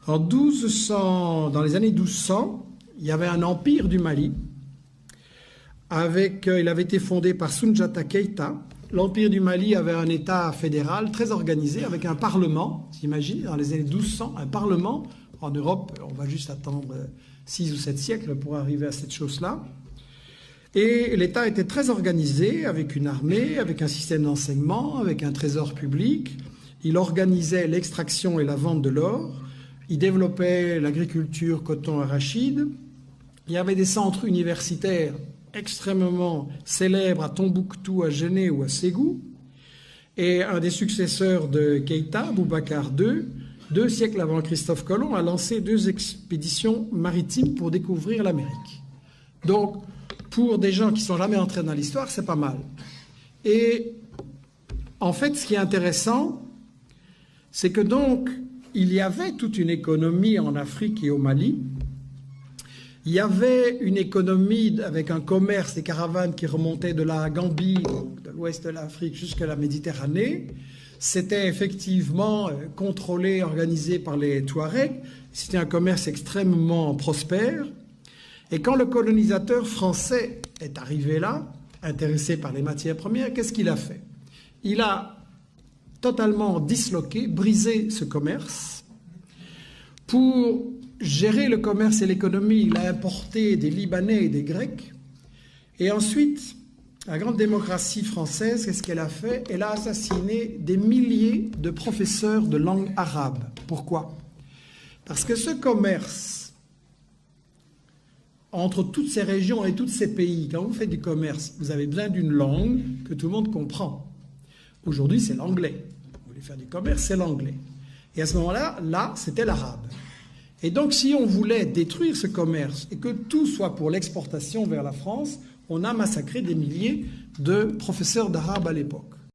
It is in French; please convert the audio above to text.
Dans les années 1200, il y avait un empire du Mali. Il avait été fondé par Soundiata Keïta. L'empire du Mali avait un État fédéral très organisé, avec un parlement. T'imagines, dans les années 1200, un parlement. En Europe, on va juste attendre 6 ou 7 siècles pour arriver à cette chose-là. Et l'État était très organisé, avec une armée, avec un système d'enseignement, avec un trésor public. Il organisait l'extraction et la vente de l'or. Il développait l'agriculture, coton, arachide. Il y avait des centres universitaires extrêmement célèbres à Tombouctou, à Géné ou à Ségou. Et un des successeurs de Keïta, Boubacar II, 2 siècles avant Christophe Colomb, a lancé 2 expéditions maritimes pour découvrir l'Amérique. Donc, pour des gens qui ne sont jamais entrés dans l'histoire, c'est pas mal. Et en fait, ce qui est intéressant, c'est que donc, il y avait toute une économie en Afrique et au Mali. Il y avait une économie avec un commerce, des caravanes qui remontaient de la Gambie, donc de l'ouest de l'Afrique jusqu'à la Méditerranée. C'était effectivement contrôlé, organisé par les Touaregs. C'était un commerce extrêmement prospère. Et quand le colonisateur français est arrivé là, intéressé par les matières premières, qu'est-ce qu'il a fait? Il a totalement disloqué, brisé ce commerce. Pour gérer le commerce et l'économie, il a importé des Libanais et des Grecs. Et ensuite, la grande démocratie française, qu'est-ce qu'elle a fait? Elle a assassiné des milliers de professeurs de langue arabe. Pourquoi? Parce que ce commerce entre toutes ces régions et tous ces pays, quand vous faites du commerce, vous avez besoin d'une langue que tout le monde comprend. Aujourd'hui, c'est l'anglais. Vous voulez faire du commerce, c'est l'anglais. Et à ce moment-là, c'était l'arabe. Et donc, si on voulait détruire ce commerce et que tout soit pour l'exportation vers la France, on a massacré des milliers de professeurs d'arabe à l'époque.